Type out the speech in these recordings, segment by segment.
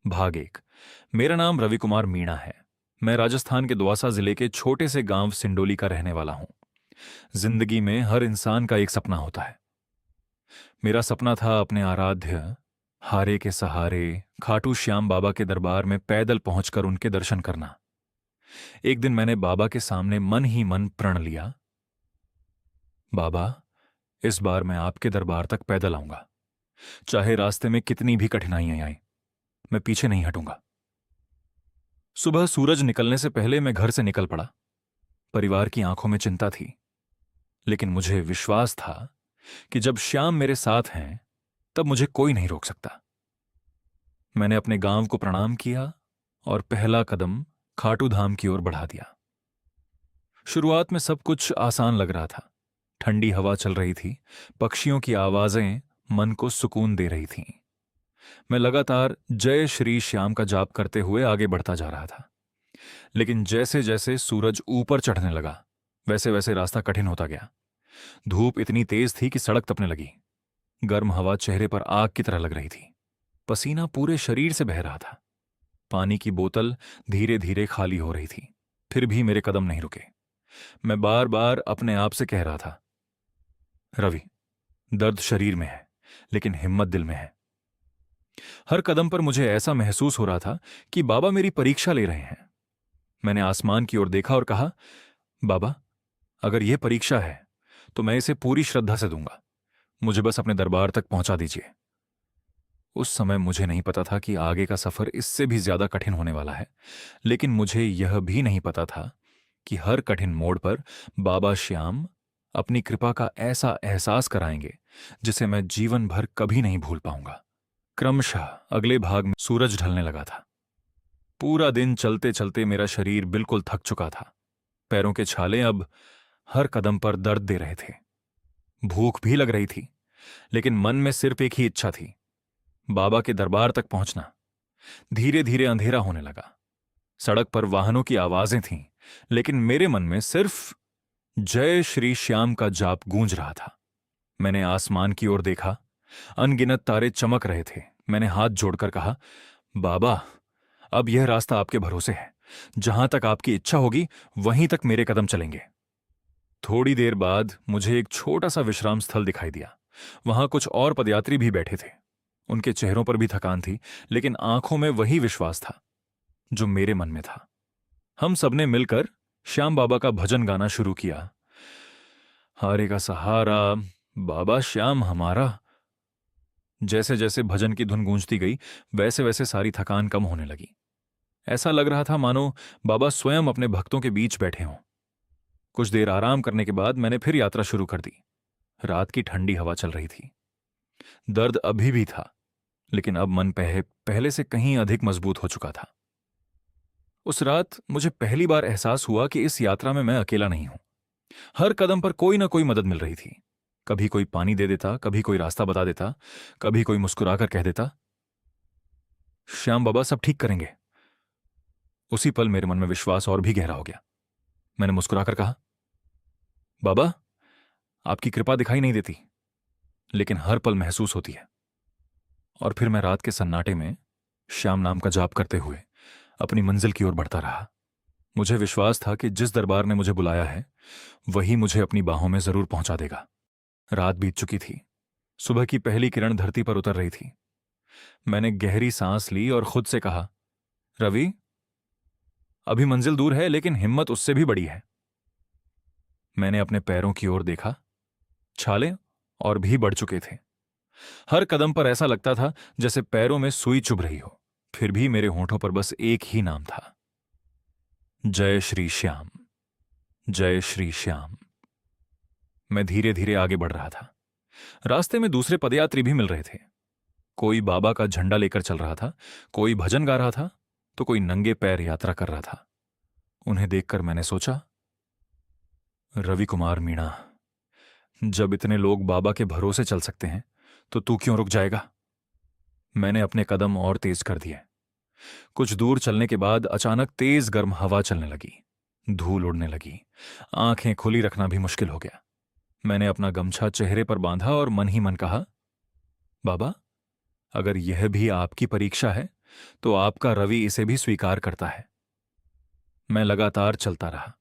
भाग एक। मेरा नाम रवि कुमार मीणा है। मैं राजस्थान के दौसा जिले के छोटे से गांव सिंडोली का रहने वाला हूं। जिंदगी में हर इंसान का एक सपना होता है। मेरा सपना था अपने आराध्य हारे के सहारे खाटू श्याम बाबा के दरबार में पैदल पहुंचकर उनके दर्शन करना। एक दिन मैंने बाबा के सामने मन ही मन प्रण लिया, बाबा, इस बार मैं आपके दरबार तक पैदल आऊंगा। चाहे रास्ते में कितनी भी कठिनाइयां आए, मैं पीछे नहीं हटूंगा। सुबह सूरज निकलने से पहले मैं घर से निकल पड़ा। परिवार की आंखों में चिंता थी, लेकिन मुझे विश्वास था कि जब श्याम मेरे साथ हैं तब मुझे कोई नहीं रोक सकता। मैंने अपने गांव को प्रणाम किया और पहला कदम खाटू धाम की ओर बढ़ा दिया। शुरुआत में सब कुछ आसान लग रहा था। ठंडी हवा चल रही थी, पक्षियों की आवाजें मन को सुकून दे रही थीं। मैं लगातार जय श्री श्याम का जाप करते हुए आगे बढ़ता जा रहा था। लेकिन जैसे जैसे सूरज ऊपर चढ़ने लगा, वैसे वैसे रास्ता कठिन होता गया। धूप इतनी तेज थी कि सड़क तपने लगी। गर्म हवा चेहरे पर आग की तरह लग रही थी। पसीना पूरे शरीर से बह रहा था। पानी की बोतल धीरे धीरे खाली हो रही थी, फिर भी मेरे कदम नहीं रुके। मैं बार बार अपने आप से कह रहा था, रवि, दर्द शरीर में है लेकिन हिम्मत दिल में है। हर कदम पर मुझे ऐसा महसूस हो रहा था कि बाबा मेरी परीक्षा ले रहे हैं। मैंने आसमान की ओर देखा और कहा, बाबा, अगर यह परीक्षा है तो मैं इसे पूरी श्रद्धा से दूंगा। मुझे बस अपने दरबार तक पहुंचा दीजिए। उस समय मुझे नहीं पता था कि आगे का सफर इससे भी ज्यादा कठिन होने वाला है, लेकिन मुझे यह भी नहीं पता था कि हर कठिन मोड़ पर बाबा श्याम अपनी कृपा का ऐसा एहसास कराएंगे जिसे मैं जीवन भर कभी नहीं भूल पाऊंगा। क्रमशः अगले भाग में सूरज ढलने लगा था। पूरा दिन चलते चलते मेरा शरीर बिल्कुल थक चुका था। पैरों के छाले अब हर कदम पर दर्द दे रहे थे। भूख भी लग रही थी, लेकिन मन में सिर्फ एक ही इच्छा थी, बाबा के दरबार तक पहुंचना। धीरे धीरे अंधेरा होने लगा। सड़क पर वाहनों की आवाजें थीं, लेकिन मेरे मन में सिर्फ जय श्री श्याम का जाप गूंज रहा था। मैंने आसमान की ओर देखा। अनगिनत तारे चमक रहे थे। मैंने हाथ जोड़कर कहा, बाबा, अब यह रास्ता आपके भरोसे है। जहां तक आपकी इच्छा होगी वहीं तक मेरे कदम चलेंगे। थोड़ी देर बाद मुझे एक छोटा सा विश्राम स्थल दिखाई दिया। वहां कुछ और पदयात्री भी बैठे थे। उनके चेहरों पर भी थकान थी, लेकिन आंखों में वही विश्वास था जो मेरे मन में था। हम सबने मिलकर श्याम बाबा का भजन गाना शुरू किया। हारे का सहारा बाबा श्याम हमारा। जैसे जैसे भजन की धुन गूंजती गई, वैसे वैसे सारी थकान कम होने लगी। ऐसा लग रहा था मानो बाबा स्वयं अपने भक्तों के बीच बैठे हों। कुछ देर आराम करने के बाद मैंने फिर यात्रा शुरू कर दी। रात की ठंडी हवा चल रही थी। दर्द अभी भी था, लेकिन अब मन पहले से कहीं अधिक मजबूत हो चुका था। उस रात मुझे पहली बार एहसास हुआ कि इस यात्रा में मैं अकेला नहीं हूं। हर कदम पर कोई ना कोई मदद मिल रही थी। कभी कोई पानी दे देता, कभी कोई रास्ता बता देता, कभी कोई मुस्कुराकर कह देता, श्याम बाबा सब ठीक करेंगे। उसी पल मेरे मन में विश्वास और भी गहरा हो गया। मैंने मुस्कुराकर कहा, बाबा, आपकी कृपा दिखाई नहीं देती, लेकिन हर पल महसूस होती है। और फिर मैं रात के सन्नाटे में श्याम नाम का जाप करते हुए अपनी मंजिल की ओर बढ़ता रहा। मुझे विश्वास था कि जिस दरबार ने मुझे बुलाया है वही मुझे अपनी बाहों में जरूर पहुंचा देगा। रात बीत चुकी थी। सुबह की पहली किरण धरती पर उतर रही थी। मैंने गहरी सांस ली और खुद से कहा, रवि, अभी मंजिल दूर है, लेकिन हिम्मत उससे भी बड़ी है। मैंने अपने पैरों की ओर देखा। छाले और भी बढ़ चुके थे। हर कदम पर ऐसा लगता था जैसे पैरों में सुई चुभ रही हो। फिर भी मेरे होंठों पर बस एक ही नाम था, जय श्री श्याम, जय श्री श्याम। मैं धीरे धीरे आगे बढ़ रहा था। रास्ते में दूसरे पदयात्री भी मिल रहे थे। कोई बाबा का झंडा लेकर चल रहा था, कोई भजन गा रहा था, तो कोई नंगे पैर यात्रा कर रहा था। उन्हें देखकर मैंने सोचा, रवि कुमार मीणा, जब इतने लोग बाबा के भरोसे चल सकते हैं तो तू क्यों रुक जाएगा? मैंने अपने कदम और तेज कर दिए। कुछ दूर चलने के बाद अचानक तेज गर्म हवा चलने लगी। धूल उड़ने लगी। आंखें खुली रखना भी मुश्किल हो गया। मैंने अपना गमछा चेहरे पर बांधा और मन ही मन कहा, बाबा, अगर यह भी आपकी परीक्षा है तो आपका रवि इसे भी स्वीकार करता है। मैं लगातार चलता रहा।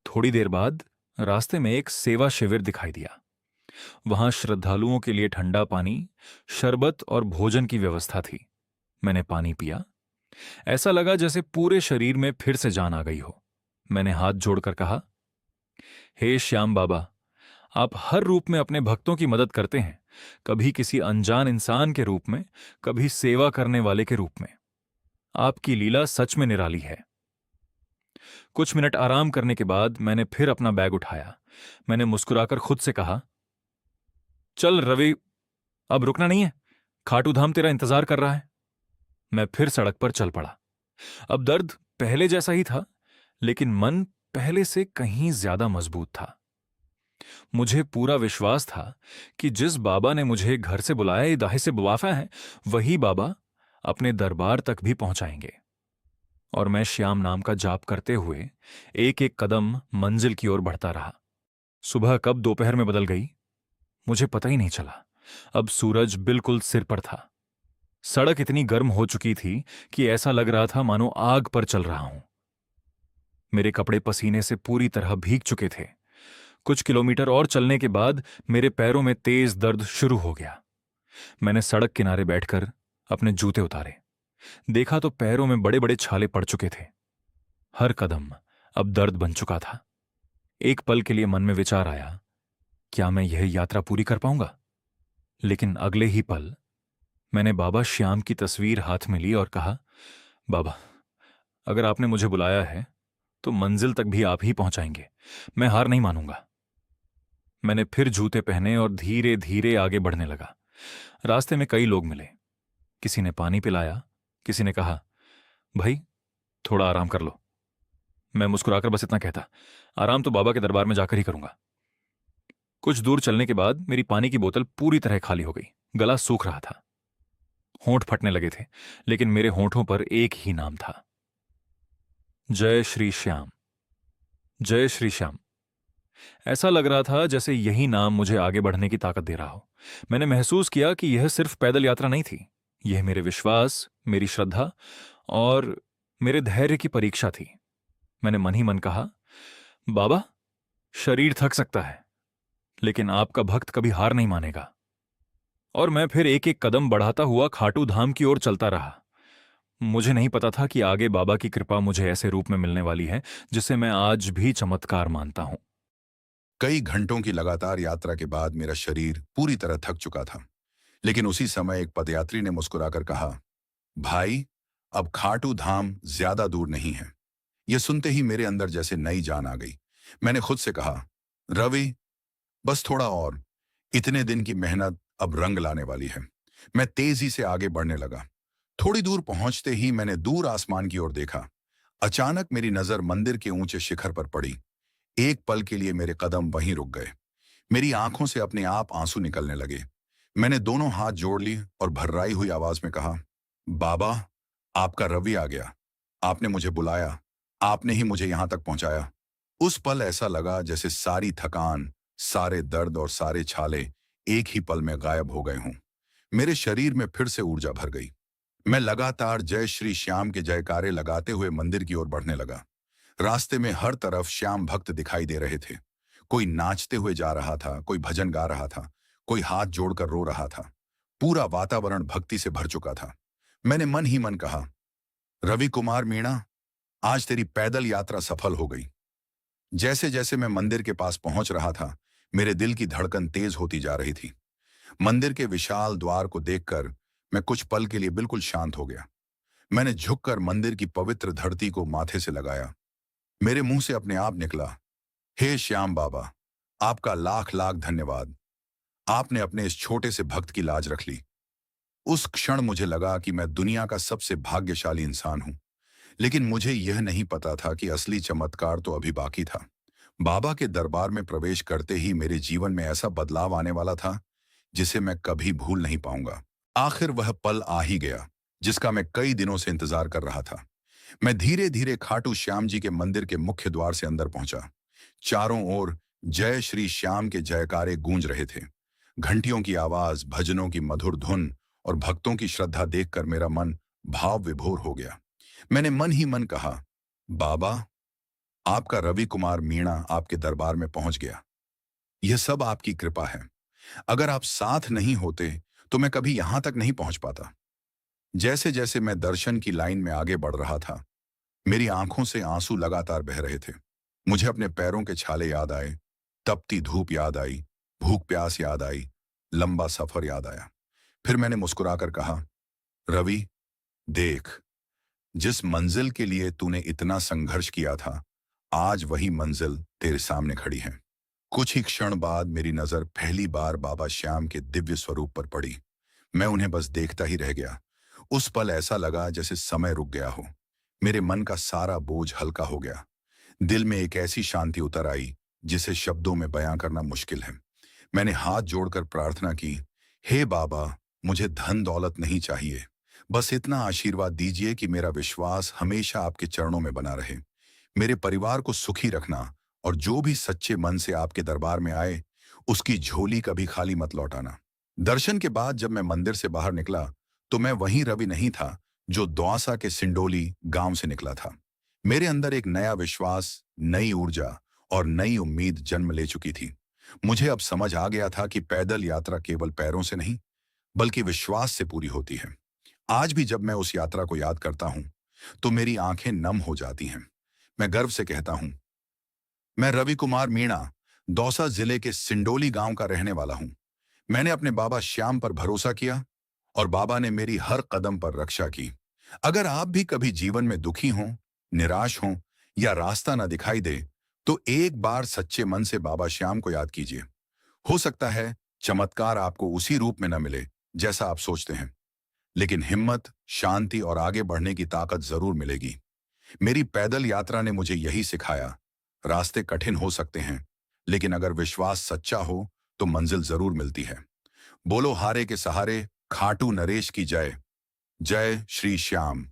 थोड़ी देर बाद रास्ते में एक सेवा शिविर दिखाई दिया। वहां श्रद्धालुओं के लिए ठंडा पानी, शरबत और भोजन की व्यवस्था थी। मैंने पानी पिया। ऐसा लगा जैसे पूरे शरीर में फिर से जान आ गई हो। मैंने हाथ जोड़कर कहा, हे श्याम बाबा, आप हर रूप में अपने भक्तों की मदद करते हैं, कभी किसी अनजान इंसान के रूप में, कभी सेवा करने वाले के रूप में। आपकी लीला सच में निराली है। कुछ मिनट आराम करने के बाद मैंने फिर अपना बैग उठाया। मैंने मुस्कुराकर खुद से कहा, चल रवि, अब रुकना नहीं है, खाटू धाम तेरा इंतजार कर रहा है। मैं फिर सड़क पर चल पड़ा। अब दर्द पहले जैसा ही था, लेकिन मन पहले से कहीं ज्यादा मजबूत था। मुझे पूरा विश्वास था कि जिस बाबा ने मुझे घर से बुलाया, ये दाहे से मुवाफा है, वही बाबा अपने दरबार तक भी पहुंचाएंगे। और मैं श्याम नाम का जाप करते हुए एक एक कदम मंजिल की ओर बढ़ता रहा। सुबह कब दोपहर में बदल गई, मुझे पता ही नहीं चला। अब सूरज बिल्कुल सिर पर था। सड़क इतनी गर्म हो चुकी थी कि ऐसा लग रहा था मानो आग पर चल रहा हूं। मेरे कपड़े पसीने से पूरी तरह भीग चुके थे। कुछ किलोमीटर और चलने के बाद मेरे पैरों में तेज दर्द शुरू हो गया। मैंने सड़क किनारे बैठकर अपने जूते उतारे। देखा तो पैरों में बड़े बड़े छाले पड़ चुके थे। हर कदम अब दर्द बन चुका था। एक पल के लिए मन में विचार आया, क्या मैं यह यात्रा पूरी कर पाऊंगा? लेकिन अगले ही पल मैंने बाबा श्याम की तस्वीर हाथ में ली और कहा, बाबा, अगर आपने मुझे बुलाया है तो मंजिल तक भी आप ही पहुंचाएंगे। मैं हार नहीं मानूंगा। मैंने फिर जूते पहने और धीरे धीरे आगे बढ़ने लगा। रास्ते में कई लोग मिले। किसी ने पानी पिलाया, किसी ने कहा, भाई थोड़ा आराम कर लो। मैं मुस्कुराकर बस इतना कहता, आराम तो बाबा के दरबार में जाकर ही करूंगा। कुछ दूर चलने के बाद मेरी पानी की बोतल पूरी तरह खाली हो गई। गला सूख रहा था, होंठ फटने लगे थे, लेकिन मेरे होंठों पर एक ही नाम था, जय श्री श्याम, जय श्री श्याम। ऐसा लग रहा था जैसे यही नाम मुझे आगे बढ़ने की ताकत दे रहा हो। मैंने महसूस किया कि यह सिर्फ पैदल यात्रा नहीं थी, यह मेरे विश्वास, मेरी श्रद्धा और मेरे धैर्य की परीक्षा थी। मैंने मन ही मन कहा, बाबा, शरीर थक सकता है, लेकिन आपका भक्त कभी हार नहीं मानेगा। और मैं फिर एक एक कदम बढ़ाता हुआ खाटू धाम की ओर चलता रहा। मुझे नहीं पता था कि आगे बाबा की कृपा मुझे ऐसे रूप में मिलने वाली है जिसे मैं आज भी चमत्कार मानता हूं। कई घंटों की लगातार यात्रा के बाद मेरा शरीर पूरी तरह थक चुका था, लेकिन उसी समय एक पदयात्री ने मुस्कुराकर कहा, भाई, अब खाटू धाम ज्यादा दूर नहीं है। यह सुनते ही मेरे अंदर जैसे नई जान आ गई। मैंने खुद से कहा, रवि, बस थोड़ा और, इतने दिन की मेहनत अब रंग लाने वाली है। मैं तेजी से आगे बढ़ने लगा। थोड़ी दूर पहुंचते ही मैंने दूर आसमान की ओर देखा। अचानक मेरी नजर मंदिर के ऊंचे शिखर पर पड़ी। एक पल के लिए मेरे कदम वहीं रुक गए। मेरी आंखों से अपने आप आंसू निकलने लगे। मैंने दोनों हाथ जोड़ ली और भर्राई हुई आवाज में कहा, बाबा, आपका रवि आ गया। आपने मुझे बुलाया, आपने ही मुझे यहां तक पहुंचाया। उस पल ऐसा लगा जैसे सारी थकान, सारे दर्द और सारे छाले एक ही पल में गायब हो गए हों। मेरे शरीर में फिर से ऊर्जा भर गई। मैं लगातार जय श्री श्याम के जयकारे लगाते हुए मंदिर की ओर बढ़ने लगा। रास्ते में हर तरफ श्याम भक्त दिखाई दे रहे थे। कोई नाचते हुए जा रहा था, कोई भजन गा रहा था, कोई हाथ जोड़कर रो रहा था। पूरा वातावरण भक्ति से भर चुका था। मैंने मन ही मन कहा, रवि कुमार मीणा, आज तेरी पैदल यात्रा सफल हो गई। जैसे जैसे मैं मंदिर के पास पहुंच रहा था, मेरे दिल की धड़कन तेज होती जा रही थी। मंदिर के विशाल द्वार को देखकर मैं कुछ पल के लिए बिल्कुल शांत हो गया। मैंने झुककर मंदिर की पवित्र धरती को माथे से लगाया। मेरे मुंह से अपने आप निकला, हे श्याम बाबा, आपका लाख लाख धन्यवाद। आपने अपने इस छोटे से भक्त की लाज रख ली। उस क्षण मुझे लगा कि मैं दुनिया का सबसे भाग्यशाली इंसान हूं, लेकिन मुझे यह नहीं पता था कि असली चमत्कार तो अभी बाकी था। बाबा के दरबार में प्रवेश करते ही मेरे जीवन में ऐसा बदलाव आने वाला था जिसे मैं कभी भूल नहीं पाऊंगा। आखिर वह पल आ ही गया जिसका मैं कई दिनों से इंतजार कर रहा था। मैं धीरे धीरे खाटू श्याम जी के मंदिर के मुख्य द्वार से अंदर पहुंचा। चारों ओर जय श्री श्याम के जयकारे गूंज रहे थे। घंटियों की आवाज, भजनों की मधुर धुन और भक्तों की श्रद्धा देखकर मेरा मन भाव विभोर हो गया। मैंने मन ही मन कहा, बाबा, आपका रवि कुमार मीणा आपके दरबार में पहुंच गया। यह सब आपकी कृपा है। अगर आप साथ नहीं होते तो मैं कभी यहां तक नहीं पहुंच पाता। जैसे जैसे मैं दर्शन की लाइन में आगे बढ़ रहा था, मेरी आंखों से आंसू लगातार बह रहे थे। मुझे अपने पैरों के छाले याद आए, तपती धूप याद आई, भूख प्यास याद आई, लंबा सफर याद आया। फिर मैंने मुस्कुराकर कहा, रवि, देख, जिस मंजिल के लिए तूने इतना संघर्ष किया था, आज वही मंजिल तेरे सामने खड़ी है। कुछ ही क्षण बाद मेरी नजर पहली बार बाबा श्याम के दिव्य स्वरूप पर पड़ी। मैं उन्हें बस देखता ही रह गया। उस पल ऐसा लगा जैसे समय रुक गया हो। मेरे मन का सारा बोझ हल्का हो गया। दिल में एक ऐसी शांति उतर आई जिसे शब्दों में बयां करना मुश्किल है। मैंने हाथ जोड़कर प्रार्थना की, हे बाबा, मुझे धन दौलत नहीं चाहिए। बस इतना आशीर्वाद दीजिए कि मेरा विश्वास हमेशा आपके चरणों में बना रहे। मेरे परिवार को सुखी रखना, और जो भी सच्चे मन से आपके दरबार में आए, उसकी झोली कभी खाली मत लौटाना। दर्शन के बाद जब मैं मंदिर से बाहर निकला, तो मैं वही रवि नहीं था जो दौसा के सिंडोली गांव से निकला था। मेरे अंदर एक नया विश्वास, नई ऊर्जा और नई उम्मीद जन्म ले चुकी थी। मुझे अब समझ आ गया था कि पैदल यात्रा केवल पैरों से नहीं, बल्कि विश्वास से पूरी होती है। आज भी जब मैं उस यात्रा को याद करता हूं, तो मेरी आंखें नम हो जाती हैं। मैं गर्व से कहता हूं, मैं रवि कुमार मीणा, दौसा जिले के सिंडोली गांव का रहने वाला हूं। मैंने अपने बाबा श्याम पर भरोसा किया, और बाबा ने मेरी हर कदम पर रक्षा की। अगर आप भी कभी जीवन में दुखी हों, निराश हों या रास्ता ना दिखाई दे, तो एक बार सच्चे मन से बाबा श्याम को याद कीजिए। हो सकता है चमत्कार आपको उसी रूप में न मिले जैसा आप सोचते हैं, लेकिन हिम्मत, शांति और आगे बढ़ने की ताकत जरूर मिलेगी। मेरी पैदल यात्रा ने मुझे यही सिखाया, रास्ते कठिन हो सकते हैं, लेकिन अगर विश्वास सच्चा हो तो मंजिल जरूर मिलती है। बोलो हारे के सहारे, खाटू नरेश की जय। जय श्री श्याम।